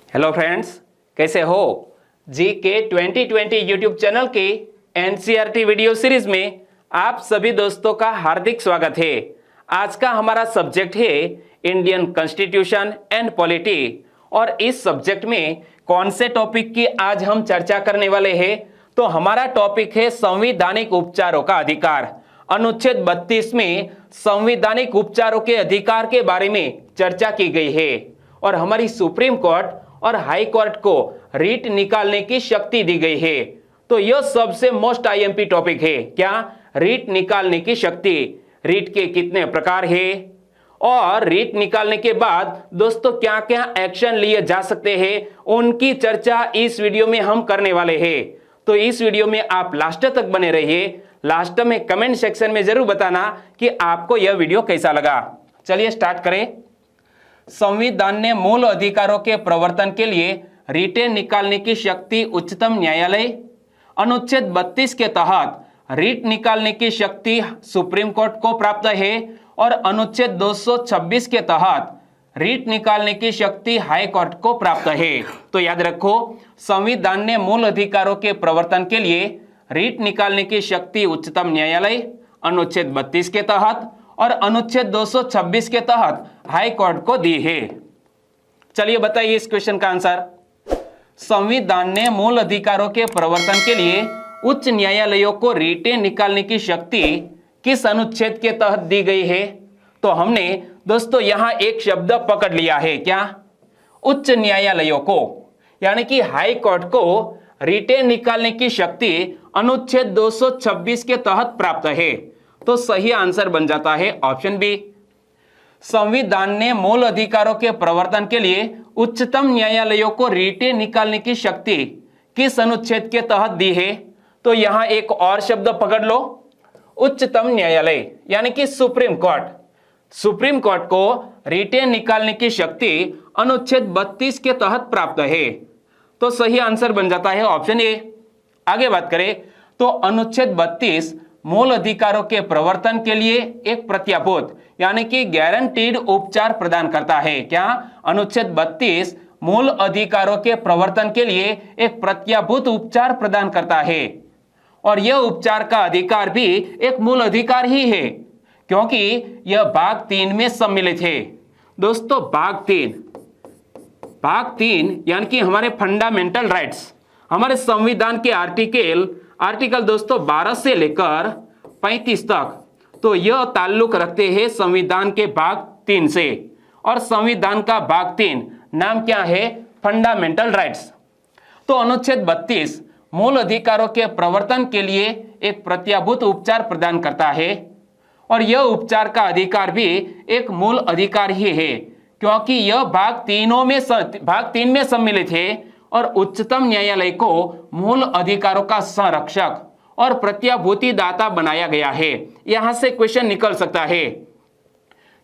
Hello friends, कैसे हो? जी के 2020 यूट्यूब चैनल के एनसीईआरटी वीडियो सीरीज में आप सभी दोस्तों का हार्दिक स्वागत है। आज का हमारा सब्जेक्ट है इंडियन कॉन्स्टिट्यूशन एंड पॉलिटी। और इस सब्जेक्ट में कौन से टॉपिक की आज हम चर्चा करने वाले हैं? तो हमारा टॉपिक है संवैधानिक उपचारों का अधिकार। अनुच्छेद 32 में संवैधानिक उपचारों के अधिकार के बारे में चर्चा की गई है और हमारी सुप्रीम कोर्ट और हाई कोर्ट को रीट निकालने की शक्ति दी गई है। तो यह सबसे मोस्ट आईएमपी टॉपिक है। क्या? रीट निकालने की शक्ति। रीट के कितने प्रकार है और रीट निकालने के बाद दोस्तों क्या क्या एक्शन लिए जा सकते हैं, उनकी चर्चा इस वीडियो में हम करने वाले हैं। तो इस वीडियो में आप लास्ट तक बने रहिए। लास्ट में कमेंट सेक्शन में जरूर बताना कि आपको यह वीडियो कैसा लगा। चलिए स्टार्ट करें। संविधान ने मूल अधिकारों के प्रवर्तन के लिए रीटें निकालने की शक्ति उच्चतम न्यायालय। अनुच्छेद 32 के तहत रीट निकालने की शक्ति सुप्रीम कोर्ट को प्राप्त है और अनुच्छेद 226 के तहत रीट निकालने की शक्ति हाई कोर्ट को प्राप्त है। तो याद रखो, संविधान ने मूल अधिकारों के प्रवर्तन के लिए रीट निकालने की शक्ति उच्चतम न्यायालय अनुच्छेद 32 के तहत और अनुच्छेद 226 के तहत हाई कोर्ट को दी है। चलिए बताइए इस क्वेश्चन का आंसर। संविधान ने मूल अधिकारों के प्रवर्तन के लिए उच्च न्यायालयों को रीटें निकालने की शक्ति किस अनुच्छेद के तहत दी गई है? तो हमने दोस्तों यहां एक शब्द पकड़ लिया है। क्या? उच्च न्यायालयों को, यानी कि हाई कोर्ट को रीटें निकालने की शक्ति अनुच्छेद 226 के तहत प्राप्त है। तो सही आंसर बन जाता है ऑप्शन बी। संविधान ने मूल अधिकारों के प्रवर्तन के लिए उच्चतम न्यायालयों को रीटें निकालने की शक्ति किस अनुच्छेद के तहत दी है? तो यहां एक और शब्द पकड़ लो, उच्चतम न्यायालय, यानी कि सुप्रीम कोर्ट। सुप्रीम कोर्ट को रीटें निकालने की शक्ति अनुच्छेद 32 के तहत प्राप्त है। तो सही आंसर बन जाता है ऑप्शन ए। आगे बात करें तो अनुच्छेद 32 मूल अधिकारों के प्रवर्तन के लिए एक प्रत्याभूत, यानी कि गारंटीड उपचार प्रदान करता है। क्या? अनुच्छेद 32 मूल अधिकारों के प्रवर्तन के लिए एक प्रत्याभूत उपचार प्रदान करता है और यह उपचार का अधिकार भी एक मूल अधिकार ही है, क्योंकि यह भाग 3 में सम्मिलित है। दोस्तों भाग 3 यानी कि हमारे फंडामेंटल राइट्स, हमारे संविधान के आर्टिकल दोस्तों 12 से लेकर 35 तक, तो यह ताल्लुक रखते हैं संविधान के भाग 3 से। और संविधान का भाग 3 नाम क्या है? Fundamental rights. तो अनुच्छेद 32 मूल अधिकारों के प्रवर्तन के लिए एक प्रत्याभूत उपचार प्रदान करता है और यह उपचार का अधिकार भी एक मूल अधिकार ही है, क्योंकि यह भाग 3 में सम्मिलित है और उच्चतम न्यायालय को मूल अधिकारों का संरक्षक और प्रत्याभूति दाता बनाया गया है। यहां से क्वेश्चन निकल सकता है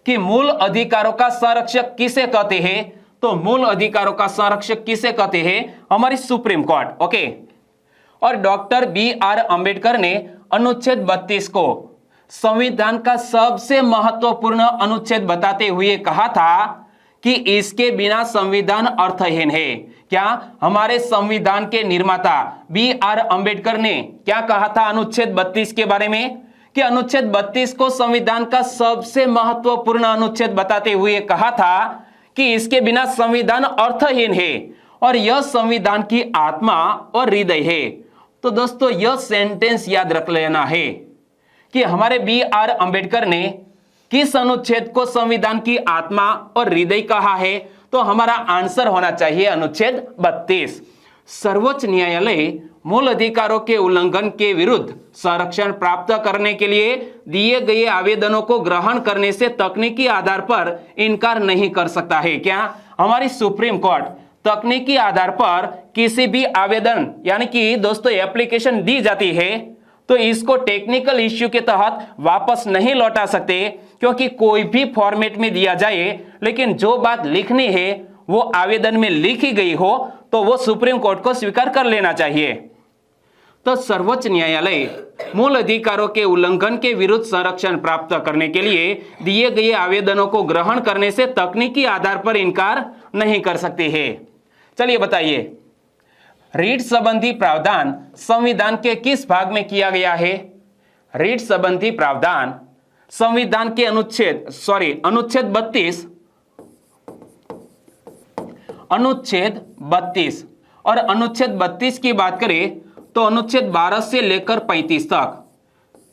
कि मूल अधिकारों का संरक्षक किसे कहते हैं? तो मूल अधिकारों का संरक्षक किसे कहते हैं? हमारी सुप्रीम कोर्ट। ओके। और डॉक्टर BR अंबेडकर ने अनुच्छेद 32 को संविधान का सबसे महत्वपूर्ण अनुच्छेद बताते हुए कहा था कि इसके बिना संविधान अर्थहीन है। क्या? हमारे संविधान के निर्माता BR अंबेडकर ने क्या कहा था अनुच्छेद 32 के बारे में? कि अनुच्छेद 32 को संविधान का सबसे महत्वपूर्ण अनुच्छेद बताते हुए कहा था कि इसके बिना संविधान अर्थहीन है और यह संविधान की आत्मा और हृदय है। तो दोस्तों यह सेंटेंस याद रख लेना है कि हमारे BR अंबेडकर ने किस अनुच्छेद को संविधान की आत्मा और हृदय कहा है? तो हमारा आंसर होना चाहिए अनुच्छेद 32। सर्वोच्च न्यायालय मूल अधिकारों के उल्लंघन के विरुद्ध संरक्षण प्राप्त करने के लिए दिए गए आवेदनों को ग्रहण करने से तकनीकी आधार पर इनकार नहीं कर सकता है। क्या? हमारी सुप्रीम कोर्ट तकनीकी आधार पर किसी भी आवेदन, यानी कि दोस्तों एप्लीकेशन दी जाती है, तो इसको टेक्निकल इश्यू के तहत वापस नहीं लौटा सकते, क्योंकि कोई भी फॉर्मेट में दिया जाए लेकिन जो बात लिखनी है वो आवेदन में लिखी गई हो तो वो सुप्रीम कोर्ट को स्वीकार कर लेना चाहिए। तो सर्वोच्च न्यायालय मूल अधिकारों के उल्लंघन के विरुद्ध संरक्षण प्राप्त करने के लिए दिए गए आवेदनों को ग्रहण करने से तकनीकी आधार पर इनकार नहीं कर सकती है। चलिए बताइए, रीट संबंधी प्रावधान संविधान के किस भाग में किया गया है? रीट संबंधी प्रावधान संविधान के अनुच्छेद 32 और अनुच्छेद 32 की बात करें तो अनुच्छेद 12 से लेकर 35 तक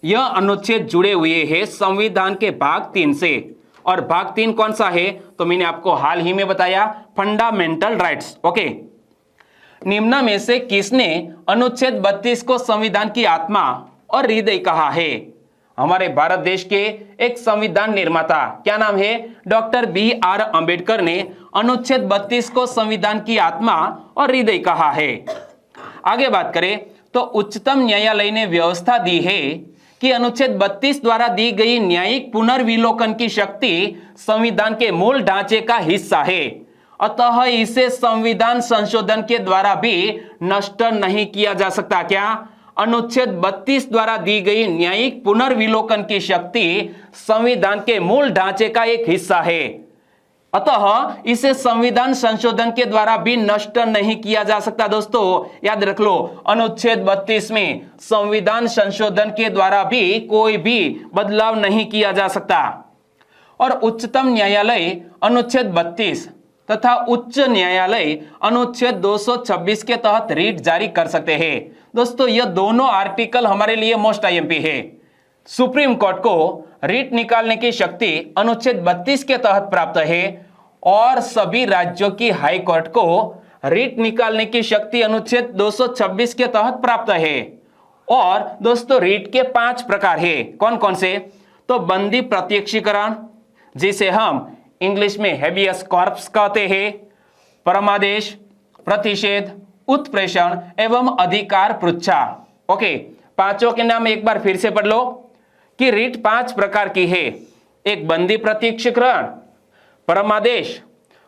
यह अनुच्छेद जुड़े हुए हैं संविधान के भाग 3 से। और भाग 3 कौन सा है? तो मैंने आपको हाल ही में बताया, फंडामेंटल राइट्स। ओके, निम्न में से किसने अनुच्छेद 32 को संविधान की आत्मा और हृदय कहा है? हमारे भारत देश के एक संविधान निर्माता, क्या नाम है? डॉक्टर BR अंबेडकर ने अनुच्छेद 32 को संविधान की आत्मा और हृदय कहा है। आगे बात करें तो उच्चतम न्यायालय ने व्यवस्था दी है कि अनुच्छेद 32 द्वारा दी गई न्यायिक पुनर्विलोकन की शक्ति संविधान के मूल ढांचे का हिस्सा है, अतः इसे संविधान संशोधन के द्वारा भी नष्ट नहीं किया जा सकता। क्या? अनुच्छेद 32 द्वारा दी गई न्यायिक पुनर्विलोकन की शक्ति संविधान के मूल ढांचे का एक हिस्सा है, अतः इसे संविधान संशोधन के द्वारा भी नष्ट नहीं किया जा सकता। दोस्तों याद रख लो, अनुच्छेद 32 में संविधान संशोधन के द्वारा भी कोई भी बदलाव नहीं किया जा सकता। और उच्चतम न्यायालय अनुच्छेद 32 तथा उच्च न्यायालय अनुच्छेद 226 के तहत रीट जारी कर सकते हैं। दोस्तों यह दोनों आर्टिकल हमारे लिए मोस्ट IMP है। सुप्रीम कोर्ट को रीट निकालने की शक्ति अनुच्छेद 32 के तहत प्राप्त है और सभी राज्यों की हाई कोर्ट को रीट निकालने की शक्ति अनुच्छेद 226 के तहत प्राप्त है। और दोस्तों रीट के 5 प्रकार है। कौन कौन से? तो बंदी प्रत्यक्षीकरण, जिसे हम इंग्लिश में हेबियस कॉर्पस कहते हैं, परमादेश, प्रतिषेध, उत्प्रेषण एवं अधिकार पृच्छा। ओके, पांचों के नाम एक बार फिर से पढ़ लो कि रीट 5 प्रकार की है। एक बंदी प्रत्यक्षीकरण, परमादेश,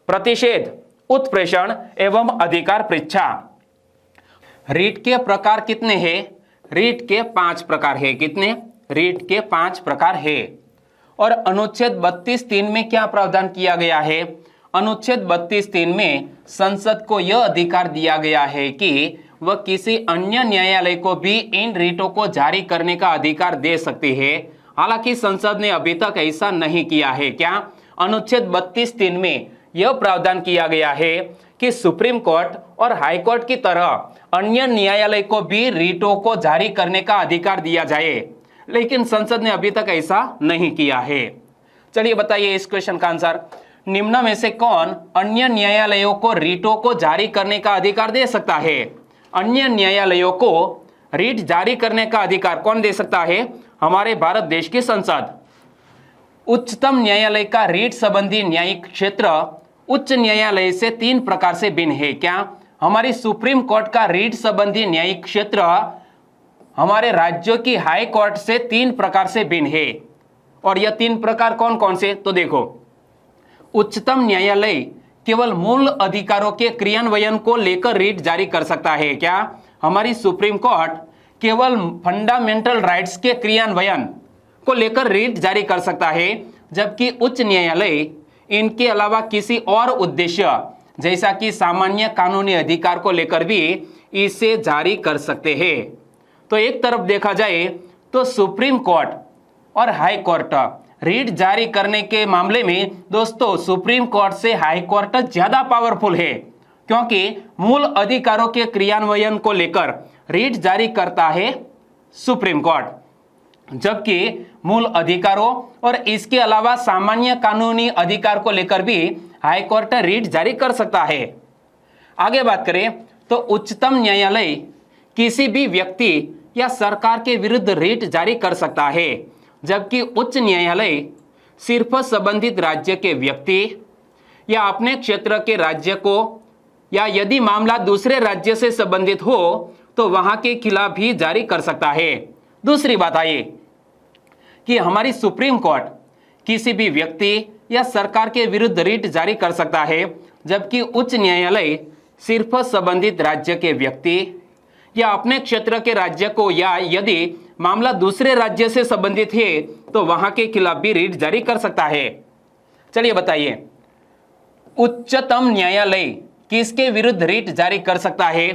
प्रतिषेध, उत्प्रेषण एवं अधिकार पृच्छा। रीट के प्रकार कितने हैं? रीट के 5 प्रकार है। कितने? रीट के 5 प्रकार है। और अनुच्छेद 32(3) में क्या प्रावधान किया गया है? अनुच्छेद 32(3) में संसद को यह अधिकार दिया गया है कि वह किसी अन्य न्यायालय को भी इन रीटों को जारी करने का अधिकार दे सकती है। हालांकि संसद ने अभी तक ऐसा नहीं किया है। क्या? अनुच्छेद 32(3) में यह प्रावधान किया गया है कि सुप्रीम कोर्ट और हाई कोर्ट की तरह अन्य न्यायालय को भी रीटों को जारी करने का अधिकार दिया जाए, लेकिन संसद ने अभी तक ऐसा नहीं किया है। चलिए बताइए इस क्वेश्चन का आंसर। निम्न में से कौन अन्य न्यायालयों को रीटों को जारी करने का अधिकार दे सकता है? अन्य न्यायालयों को रीट जारी करने का अधिकार कौन दे सकता है? हमारे भारत देश की संसद। उच्चतम न्यायालय का रीट संबंधी न्यायिक क्षेत्र उच्च न्यायालय से 3 प्रकार से भिन्न है। क्या? हमारी सुप्रीम कोर्ट का रीट संबंधी न्यायिक क्षेत्र हमारे राज्यों की हाई कोर्ट से 3 प्रकार से भिन्न है। और यह 3 प्रकार कौन कौन से? तो देखो, उच्चतम न्यायालय केवल मूल अधिकारों के क्रियान्वयन को लेकर रीट जारी कर सकता है। क्या? हमारी सुप्रीम कोर्ट केवल फंडामेंटल राइट्स के क्रियान्वयन को लेकर रीट जारी कर सकता है, जबकि उच्च न्यायालय इनके अलावा किसी और उद्देश्य जैसा कि सामान्य कानूनी अधिकार को लेकर भी इसे जारी कर सकते हैं। तो एक तरफ देखा जाए तो सुप्रीम कोर्ट और हाई कोर्ट रीट जारी करने के मामले में दोस्तों सुप्रीम कोर्ट से हाई कोर्ट ज्यादा पावरफुल है, क्योंकि मूल अधिकारों के क्रियान्वयन को लेकर रीट जारी करता है सुप्रीम कोर्ट, जबकि मूल अधिकारों और इसके अलावा सामान्य कानूनी अधिकार को लेकर भी हाई कोर्ट रीट जारी कर सकता है। आगे बात करें तो उच्चतम न्यायालय किसी भी व्यक्ति या सरकार के विरुद्ध रीट जारी कर सकता है, जबकि उच्च न्यायालय सिर्फ संबंधित राज्य के व्यक्ति या अपने क्षेत्र के राज्य को, या यदि मामला दूसरे राज्य से संबंधित हो तो वहां के खिलाफ भी जारी कर सकता है। दूसरी बात आई कि हमारी सुप्रीम कोर्ट किसी भी व्यक्ति या सरकार के विरुद्ध रीट जारी कर सकता है, जबकि उच्च न्यायालय सिर्फ संबंधित राज्य के व्यक्ति या अपने क्षेत्र के राज्य को, या यदि मामला दूसरे राज्य से संबंधित है तो वहां के खिलाफ भी रीट जारी कर सकता है। चलिए बताइए, उच्चतम न्यायालय किसके विरुद्ध रिट जारी कर सकता है?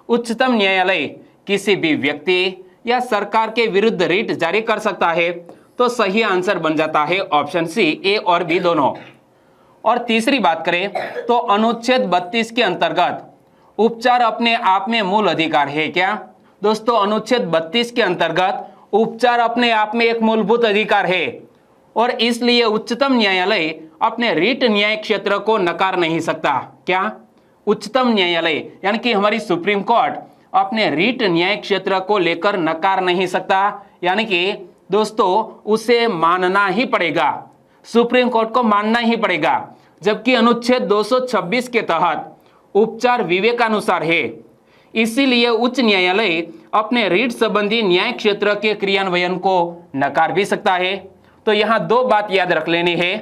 उच्चतम न्यायालय किसी भी व्यक्ति या सरकार के विरुद्ध रिट जारी कर सकता है। तो सही आंसर बन जाता है ऑप्शन सी, ए और बी दोनों। और तीसरी बात करें तो अनुच्छेद 32 के अंतर्गत उपचार अपने आप में मूल अधिकार है क्या? दोस्तों अनुच्छेद 32 के अंतर्गत उपचार अपने आप में एक मूलभूत अधिकार है और इसलिए उच्चतम न्यायालय अपने रिट न्याय क्षेत्र को नकार नहीं सकता। क्या? उच्चतम न्यायालय यानी कि हमारी सुप्रीम कोर्ट अपने रिट न्याय क्षेत्र को लेकर नकार नहीं सकता, यानी कि दोस्तों उसे मानना ही पड़ेगा, सुप्रीम कोर्ट को मानना ही पड़ेगा। जबकि अनुच्छेद 226 के तहत उपचार विवेकानुसार है, इसीलिए उच्च न्यायालय अपने रिट संबंधी न्याय क्षेत्र के क्रियान्वयन को नकार भी सकता है। तो यहां दो बात याद रख लेनी है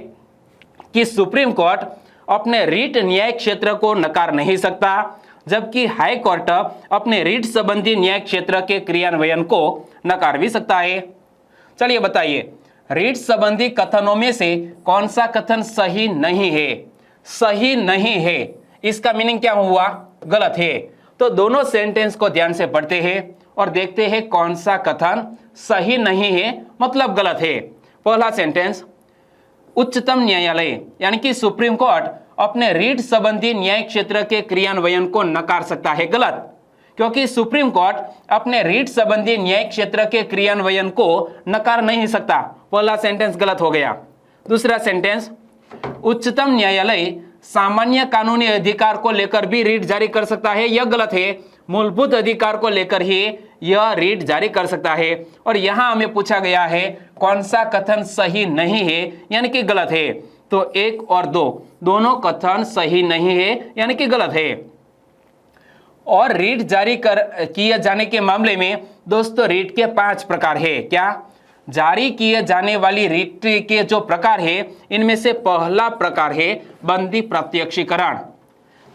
कि सुप्रीम कोर्ट अपने रिट न्याय क्षेत्र को नकार नहीं सकता, जबकि हाई कोर्ट अपने रिट संबंधी न्याय क्षेत्र के क्रियान्वयन को नकार भी सकता है। चलिए बताइए, रिट संबंधी कथनों में से कौन सा कथन सही नहीं है? सही नहीं है, इसका मीनिंग क्या हुआ? गलत है। तो दोनों सेंटेंस को ध्यान से पढ़ते हैं और देखते हैं कौन सा कथन सही नहीं है, मतलब गलत है। पहला सेंटेंस, उच्चतम न्यायालय यानी कि सुप्रीम कोर्ट अपने रिट संबंधी न्याय क्षेत्र के क्रियान्वयन को नकार सकता है। गलत, क्योंकि सुप्रीम कोर्ट अपने रिट संबंधी न्याय क्षेत्र के क्रियान्वयन को नकार नहीं सकता। पहला सेंटेंस गलत हो गया। दूसरा सेंटेंस, उच्चतम न्यायालय सामान्य कानूनी अधिकार को लेकर भी रिट जारी कर सकता है, यह गलत है। मूलभूत अधिकार को लेकर ही यह रिट जारी कर सकता है। और यहां हमें पूछा गया है कौन सा कथन सही नहीं है, यानी कि गलत है। तो 1 और 2 दोनों कथन सही नहीं है, यानी कि गलत है। और रिट जारी किए जाने के मामले में दोस्तों रिट के 5 प्रकार है। क्या? जारी किए जाने वाली रिट के जो प्रकार है इनमें से पहला प्रकार है बंदी प्रत्यक्षीकरण।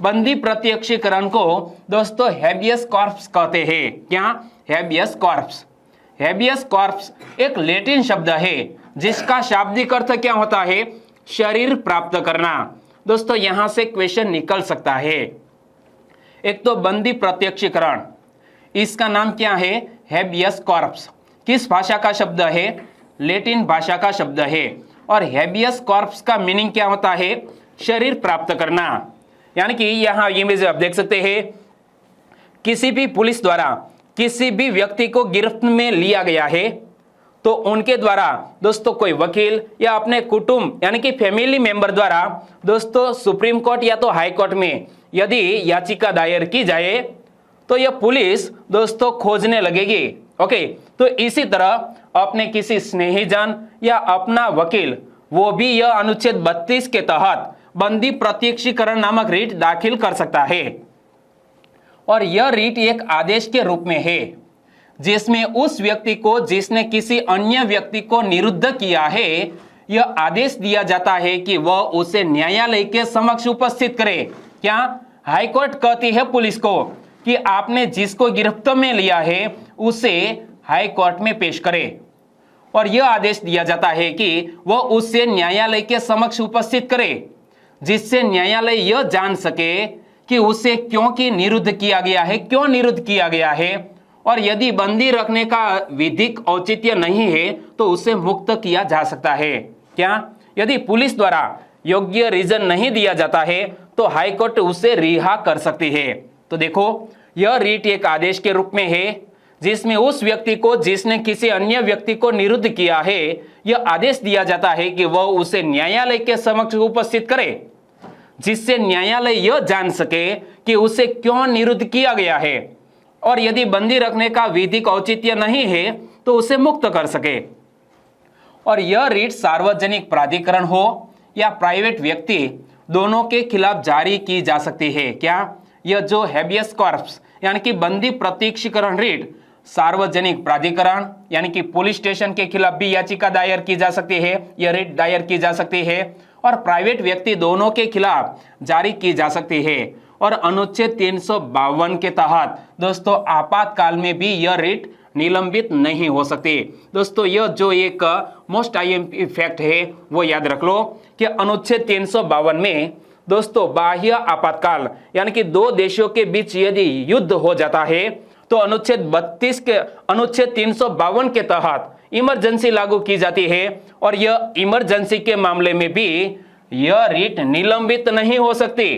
बंदी प्रत्यक्षीकरण को दोस्तों हैबियस कॉर्पस कहते हैं। क्या? Habeas corpus. हैबियस कॉर्पस एक लैटिन शब्द है जिसका शाब्दिक अर्थ क्या होता है? शरीर प्राप्त करना। दोस्तों यहां से क्वेश्चन निकल सकता है। एक तो बंदी प्रत्यक्षीकरण, इसका नाम क्या है? Habeas corpus. किस भाषा का शब्द है? लैटिन भाषा का शब्द है। और हैबियस कॉर्पस का मीनिंग क्या होता है? शरीर प्राप्त करना। यानी कि यहां इमेज आप देख सकते हैं, किसी भी पुलिस द्वारा किसी भी व्यक्ति को गिरफ्त में लिया गया है तो उनके द्वारा दोस्तों कोई वकील या अपने कुटुंब यानी कि फैमिली मेंबर द्वारा दोस्तों सुप्रीम कोर्ट या तो हाई कोर्ट में यदि याचिका दायर की जाए तो यह पुलिस दोस्तों खोजने लगेगी। ओके, तो इसी तरह अपने किसी स्नेहीजन या अपना वकील वो भी यह अनुच्छेद 32 के तहत बंदी प्रत्यक्षीकरण नामक रिट दाखिल कर सकता है। और यह रिट एक आदेश के रूप में है जिसमें उस व्यक्ति को जिसने किसी अन्य व्यक्ति को निरुद्ध किया है यह आदेश दिया जाता है कि वह उसे न्यायालय के समक्ष उपस्थित करे। क्या? हाई कोर्ट कहती है पुलिस को कि आपने जिसको गिरफ्त में लिया है उसे हाई कोर्ट में पेश करे, और यह आदेश दिया जाता है कि वह उसे न्यायालय के समक्ष उपस्थित करे जिससे न्यायालय यह जान सके कि उसे क्यों की निरुद्ध किया गया है, क्यों निरुद्ध किया गया है, और यदि बंदी रखने का विधिक औचित्य नहीं है तो उसे मुक्त किया जा सकता है। क्या? यदि पुलिस द्वारा योग्य रीजन नहीं दिया जाता है तो हाई कोर्ट उसे रिहा कर सकती है। तो देखो यह रिट एक आदेश के रूप में है जिसमें उस व्यक्ति को जिसने किसी अन्य व्यक्ति को निरुद्ध किया है यह आदेश दिया जाता है कि वह उसे न्यायालय के समक्ष उपस्थित करे जिससे न्यायालय यह जान सके कि उसे क्यों निरुद्ध किया गया है, और यदि बंदी रखने का विधिक औचित्य नहीं है तो उसे मुक्त कर सके। और यह रिट सार्वजनिक प्राधिकरण हो या प्राइवेट व्यक्ति दोनों के खिलाफ जारी की जा सकती है। क्या? यह जो हैबियस कॉर्पस यानी कि बंदी प्रत्यक्षीकरण रिट सार्वजनिक प्राधिकरण यानी कि पुलिस स्टेशन के खिलाफ भी याचिका दायर की जा सकती है, यह रिट दायर की जा सकती है, और प्राइवेट व्यक्ति दोनों के खिलाफ जारी की जा सकती है। और अनुच्छेद 352 के तहत दोस्तों आपातकाल में भी यह रिट निलंबित नहीं हो सकती। दोस्तों यह जो एक मोस्ट आईएमपी फैक्ट है वो याद रख लो कि अनुच्छेद 352 में दोस्तों बाह्य आपातकाल यानी कि दो देशों के बीच यदि युद्ध हो जाता है तो अनुच्छेद 352 के तहत इमरजेंसी लागू की जाती है और यह इमरजेंसी के मामले में भी यह रिट निलंबित नहीं हो सकती।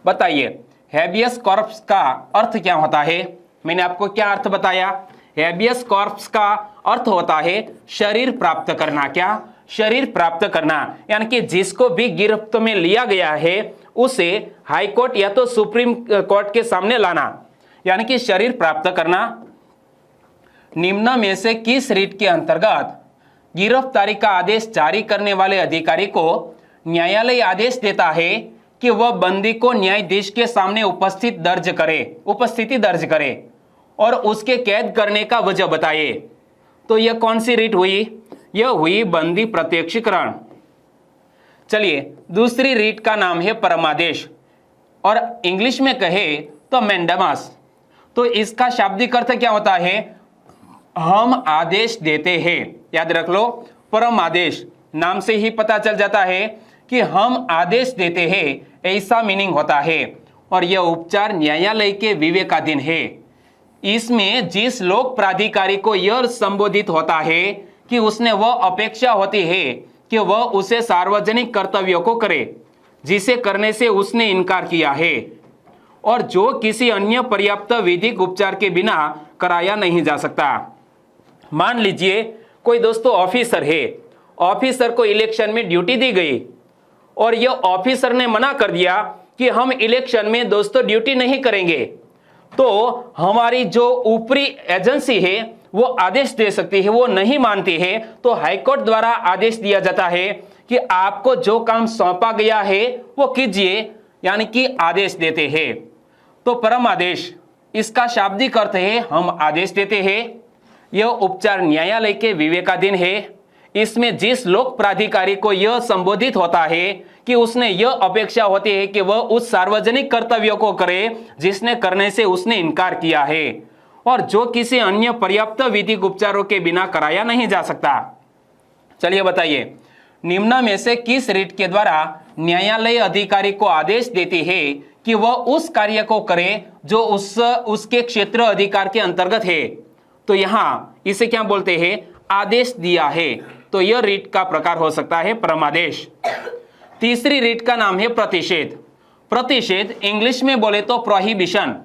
बताइए हैबियस कॉर्पस का अर्थ क्या होता है? मैंने आपको क्या अर्थ बताया? हैबियस कॉर्पस का अर्थ होता है शरीर प्राप्त करना। क्या? शरीर प्राप्त करना, यानी कि जिसको भी गिरफ्त में लिया गया है उसे हाई कोर्ट या तो सुप्रीम कोर्ट के सामने लाना, यानी कि शरीर प्राप्त करना। निम्न में से किस रिट के अंतर्गत गिरफ्तारी का आदेश जारी करने वाले अधिकारी को न्यायालय आदेश देता है कि वह बंदी को न्यायाधीश के सामने उपस्थिति दर्ज करे और उसके कैद करने का वजह बताए? तो यह कौन सी रिट हुई? यह हुई बंदी प्रत्यक्षीकरण। चलिए दूसरी रिट का नाम है परमादेश और इंग्लिश में कहे तो मैंडेमस। तो इसका शाब्दिक अर्थ क्या होता है? हम आदेश देते हैं। याद रख लो, परम आदेश नाम से ही पता चल जाता है कि हम आदेश देते हैं, ऐसा मीनिंग होता है। और यह उपचार न्यायालय के विवेकाधीन है। इसमें जिस लोक प्राधिकारी को यह संबोधित होता है कि उसने वह अपेक्षा होती है कि वह उसे सार्वजनिक कर्तव्यों को करे जिसे करने से उसने इनकार किया है और जो किसी अन्य पर्याप्त विधिक उपचार के बिना कराया नहीं जा सकता। मान लीजिए कोई दोस्तों ऑफिसर है, ऑफिसर को इलेक्शन में ड्यूटी दी गई और यह ऑफिसर ने मना कर दिया कि हम इलेक्शन में दोस्तों ड्यूटी नहीं करेंगे, तो हमारी जो ऊपरी एजेंसी है वो आदेश दे सकती है, वो नहीं मानती है तो हाईकोर्ट द्वारा आदेश दिया जाता है कि आपको जो काम सौंपा गया है वो कीजिए, यानी कि आदेश देते हैं। तो परम आदेश इसका शाब्दिक अर्थ है हम आदेश देते हैं। यह उपचार न्यायालय के विवेकाधीन है। इसमें जिस लोक प्राधिकारी को यह संबोधित होता है कि उसने यह अपेक्षा होती है कि वह उस सार्वजनिक कर्तव्यों को करे जिसने करने से उसने इनकार किया है और जो किसी अन्य पर्याप्त विधिक उपचारों के बिना कराया नहीं जा सकता। चलिए बताइए निम्न में से किस रिट के द्वारा न्यायालय अधिकारी को आदेश देती है कि वह उस कार्य को करे जो उसके क्षेत्र अधिकार के अंतर्गत है? तो यहां इसे क्या बोलते हैं? आदेश दिया है। तो यह रिट का प्रकार हो सकता है परमादेश। तीसरी रिट का नाम है प्रतिषेध। प्रतिषेध इंग्लिश में बोले तो प्रोहिबिशन।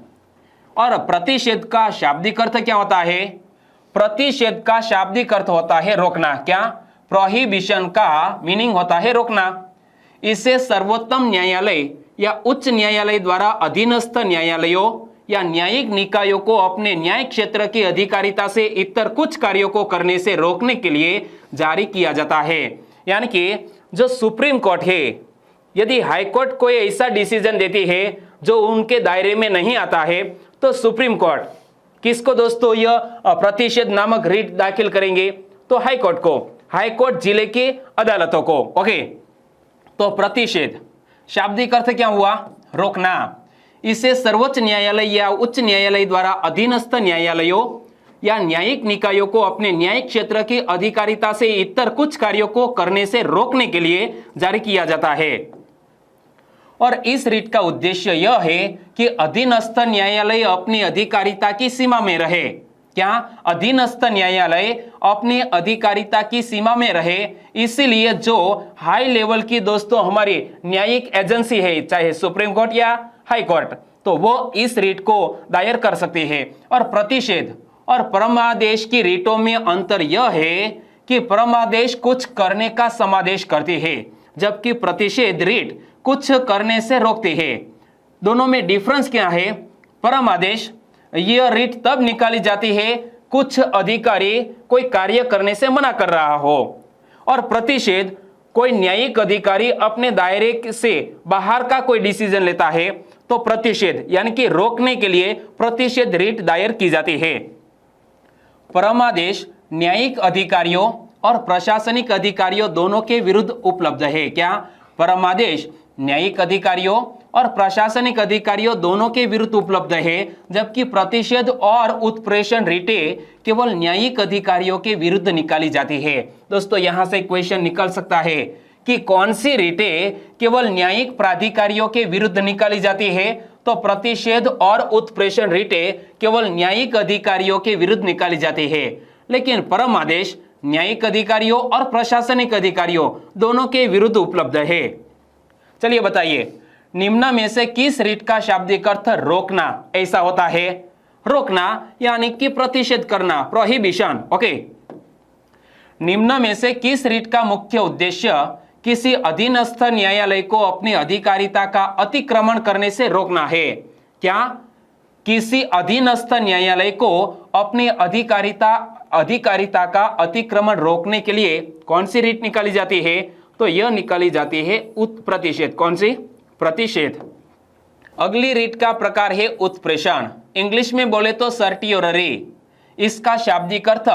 और प्रतिषेध का शाब्दिक अर्थ क्या होता है? प्रतिषेध का शाब्दिक अर्थ होता है रोकना। क्या? प्रोहिबिशन का मीनिंग होता है रोकना। इसे सर्वोत्तम न्यायालय या उच्च न्यायालय द्वारा अधीनस्थ न्यायालयों या न्यायिक निकायों को अपने न्याय क्षेत्र की अधिकारिता से इतर कुछ कार्यों को करने से रोकने के लिए जारी किया जाता है। यानी कि जो सुप्रीम कोर्ट है, यदि हाई कोर्ट कोई ऐसा डिसीजन देती है जो उनके दायरे में नहीं आता है तो सुप्रीम कोर्ट किसको दोस्तों यह प्रतिषेध नामक रिट दाखिल करेंगे? तो हाई कोर्ट को, हाई कोर्ट जिले की अदालतों को। ओके, तो प्रतिषेध शाब्दिक अर्थ क्या हुआ? रोकना। इसे सर्वोच्च न्यायालय या उच्च न्यायालय द्वारा अधीनस्थ न्यायालयों या न्यायिक निकायों को अपने न्यायिक क्षेत्र की अधिकारिता से इतर कुछ कार्यों को करने से रोकने के लिए जारी किया जाता है। और इस रिट का उद्देश्य यह है कि अधीनस्थ न्यायालय अपनी अधिकारिता की सीमा में रहे। क्या? अधीनस्थ न्यायालय अपनी अधिकारिता की सीमा में रहे। इसीलिए जो हाई लेवल की दोस्तों हमारी न्यायिक एजेंसी है, चाहे सुप्रीम कोर्ट या हाई कोर्ट, तो वो इस रिट को दायर कर सकती है। और प्रतिषेध और परमादेश की रिटों में अंतर यह है कि परमादेश कुछ करने का समादेश करती है जबकि प्रतिषेध रिट कुछ करने से रोकती है। दोनों में डिफरेंस क्या है? परमादेश यह रिट तब निकाली जाती है कुछ अधिकारी कोई कार्य करने से मना कर रहा हो और प्रतिषेध कोई न्यायिक अधिकारी अपने दायरे से बाहर का कोई डिसीजन लेता है तो प्रतिषेध यानी कि रोकने के लिए प्रतिषेध रिट दायर की जाती है। परमादेश न्यायिक अधिकारियों और प्रशासनिक अधिकारियों दोनों के विरुद्ध उपलब्ध है। क्या? परमादेश न्यायिक अधिकारियों और प्रशासनिक अधिकारियों दोनों के विरुद्ध उपलब्ध है, जबकि प्रतिषेध और उत्प्रेषण रिटें केवल न्यायिक अधिकारियों के विरुद्ध निकाली जाती है। दोस्तों यहां से क्वेश्चन निकल सकता है कि कौन सी रिटें केवल न्यायिक प्राधिकारियों के विरुद्ध निकाली जाती है, तो प्रतिषेध और उत्प्रेषण रिटें केवल न्यायिक अधिकारियों के विरुद्ध निकाली जाती है, लेकिन परम आदेश न्यायिक अधिकारियों और प्रशासनिक अधिकारियों दोनों के विरुद्ध उपलब्ध है। चलिए बताइए, निम्न में से किस रिट का शाब्दिक अर्थ रोकना ऐसा होता है? रोकना यानी कि प्रतिषेध करना, प्रोहिबिशन। ओके, निम्न में से किस रिट का मुख्य उद्देश्य किसी अधीनस्थ न्यायालय को अपनी अधिकारिता का अतिक्रमण करने से रोकना है? क्या किसी अधीनस्थ न्यायालय को अपनी अधिकारिता का अतिक्रमण रोकने के लिए कौन सी रिट निकाली जाती है? तो यह निकाली जाती है प्रतिषेध। कौन सी? प्रतिषेध। अगली रिट का प्रकार है उत्प्रेषण। इंग्लिश में बोले तो सर्टियोररी। इसका शाब्दिक अर्थ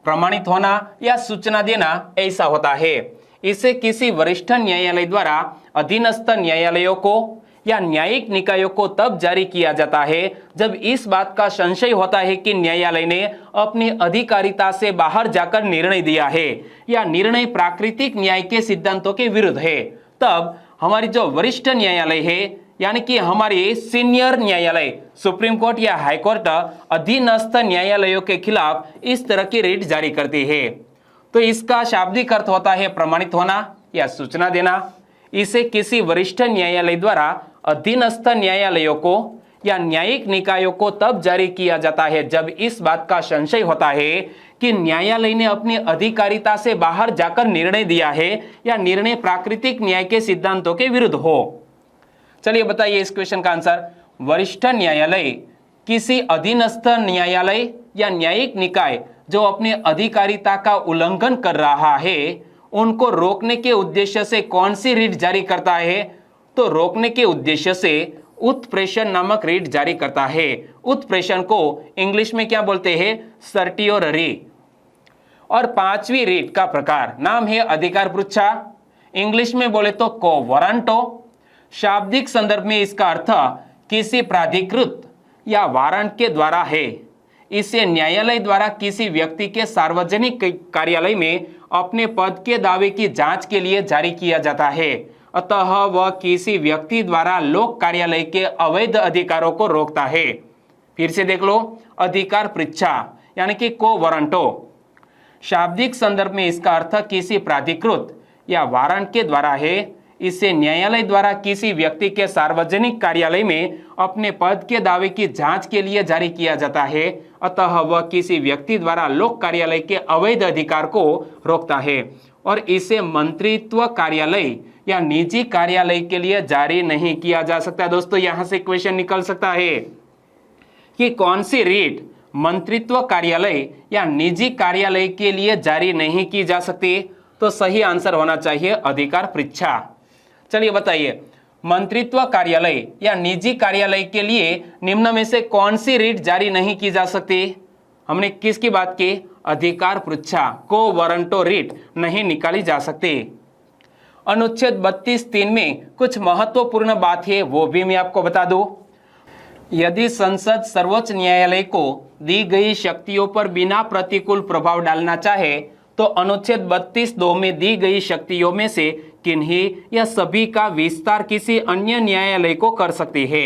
प्रमाणित होना या सूचना देना ऐसा होता है। इसे किसी वरिष्ठ न्यायालय द्वारा अधीनस्थ न्यायालयों को या न्यायिक निकायों को तब जारी किया जाता है जब इस बात का संशय होता है कि न्यायालय ने अपनी अधिकारिता से बाहर जाकर निर्णय दिया है या निर्णय प्राकृतिक न्याय के सिद्धांतों के विरुद्ध है। तब हमारी जो वरिष्ठ न्यायालय है यानी कि हमारी सीनियर न्यायालय सुप्रीम कोर्ट या हाई कोर्ट अधीनस्थ न्यायालयों के खिलाफ इस तरह की रिट जारी करती है। तो इसका शाब्दिक अर्थ होता है प्रमाणित होना या सूचना देना। इसे किसी वरिष्ठ न्यायालय द्वारा अधीनस्थ न्यायालयों को या न्यायिक निकायों को तब जारी किया जाता है जब इस बात का संशय होता है कि न्यायालय ने अपनी अधिकारिता से बाहर जाकर निर्णय दिया है या निर्णय प्राकृतिक न्याय के सिद्धांतों के विरुद्ध हो। चलिए बताइए इस क्वेश्चन का आंसर। वरिष्ठ न्यायालय किसी अधीनस्थ न्यायालय या न्यायिक निकाय जो अपनी अधिकारिता का उल्लंघन कर रहा है उनको रोकने के उद्देश्य से कौन सी रिट जारी करता है? तो रोकने के उद्देश्य से उत्प्रेषण नामक रिट जारी करता है। उत्प्रेषण को इंग्लिश में क्या बोलते हैं? सर्टियोररी। और पांचवी रिट का प्रकार नाम है अधिकार पृच्छा। इंग्लिश में बोले तो को वारंटो। शाब्दिक संदर्भ में इसका अर्थ किसी प्राधिकृत या वारंट के द्वारा है। इसे न्यायालय द्वारा किसी व्यक्ति के सार्वजनिक कार्यालय में अपने पद के दावे की जांच के लिए जारी किया जाता है। अतः वह किसी व्यक्ति द्वारा लोक कार्यालय के अवैध अधिकारों को रोकता है। फिर से देख लो, अधिकार पृच्छा यानी कि को वारंटो। शाब्दिक संदर्भ में इसका अर्थ किसी प्राधिकृत या वारंट के द्वारा है। इसे न्यायालय द्वारा किसी व्यक्ति के सार्वजनिक कार्यालय में अपने पद के दावे की जांच के लिए जारी किया जाता है। अतः वह किसी व्यक्ति द्वारा लोक कार्यालय के अवैध अधिकार को रोकता है और इसे मंत्रित्व कार्यालय या निजी कार्यालय के लिए जारी नहीं किया जा सकता। दोस्तों यहां से क्वेश्चन निकल सकता है कि कौन सी रिट मंत्रित्व कार्यालय या निजी कार्यालय के लिए जारी नहीं की जा सकती? तो सही आंसर होना चाहिए अधिकार पृच्छा। चलिए बताइए, मंत्रित्व कार्यालय या निजी कार्यालय के लिए निम्न में से कौन सी रिट जारी नहीं की जा सकती? हमने किसकी बात की? अधिकार पृच्छा, को वारंटो रिट नहीं निकाली जा सकती। अनुच्छेद 32(3) में कुछ महत्वपूर्ण बात है, वो भी मैं आपको बता दूं। यदि संसद सर्वोच्च न्यायालय को दी गई शक्तियों पर बिना प्रतिकूल प्रभाव डालना चाहे तो अनुच्छेद 32(2) में दी गई शक्तियों में से किन्हीं या सभी का विस्तार किसी अन्य न्यायालय को कर सकती है।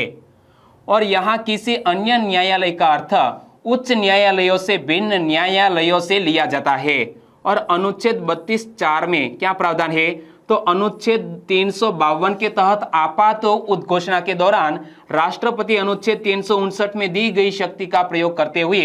और यहाँ किसी अन्य न्यायालय का अर्थ उच्च न्यायालयों से भिन्न न्यायालयों से लिया जाता है। और अनुच्छेद 32(4) में क्या प्रावधान है? तो अनुच्छेद 352 के तहत आपात उद्घोषणा के दौरान राष्ट्रपति अनुच्छेद 359 में दी गई शक्ति का प्रयोग करते हुए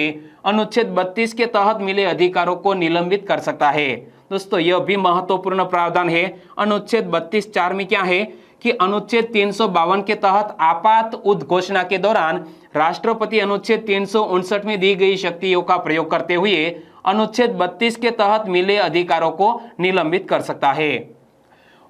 अनुच्छेद 32 के तहत मिले अधिकारों को निलंबित कर सकता है। दोस्तों यह भी महत्वपूर्ण प्रावधान है। अनुच्छेद 32(4) में क्या है कि अनुच्छेद 352 के तहत आपात उद्घोषणा के दौरान राष्ट्रपति अनुच्छेद 359 में दी गई शक्तियों का प्रयोग करते हुए अनुच्छेद 32 के तहत मिले अधिकारों को निलंबित कर सकता है।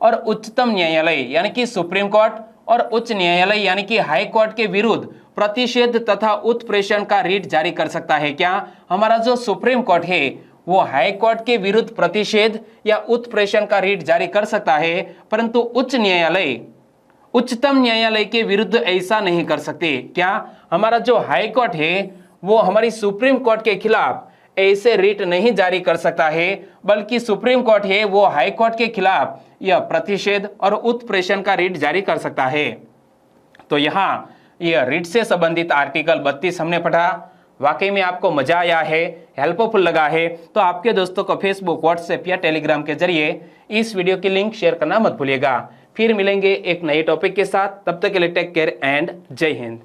और उच्चतम न्यायालय यानी कि सुप्रीम कोर्ट और उच्च न्यायालय यानी कि हाई कोर्ट के विरुद्ध प्रतिषेध तथा उत्प्रेषण का रिट जारी कर सकता है। क्या हमारा जो सुप्रीम कोर्ट है वो हाई कोर्ट के विरुद्ध प्रतिषेध या उत्प्रेषण का रिट जारी कर सकता है, परंतु उच्च न्यायालय उच्चतम न्यायालय के विरुद्ध ऐसा नहीं कर सकते। क्या हमारा जो हाई कोर्ट है वो हमारी सुप्रीम कोर्ट के खिलाफ ऐसे रिट नहीं जारी कर सकता है, बल्कि सुप्रीम कोर्ट है वो हाई कोर्ट के खिलाफ यह प्रतिषेध और उत्प्रेषण का रिट जारी कर सकता है। तो यहाँ यह रिट से संबंधित आर्टिकल 32 हमने पढ़ा। वाकई में आपको मजा आया है, हेल्पफुल लगा है तो आपके दोस्तों को फेसबुक, व्हाट्सएप या टेलीग्राम के जरिए इस वीडियो की लिंक शेयर करना मत भूलिएगा। फिर मिलेंगे एक नए टॉपिक के साथ, तब तक के लिए टेक केयर एंड जय हिंद।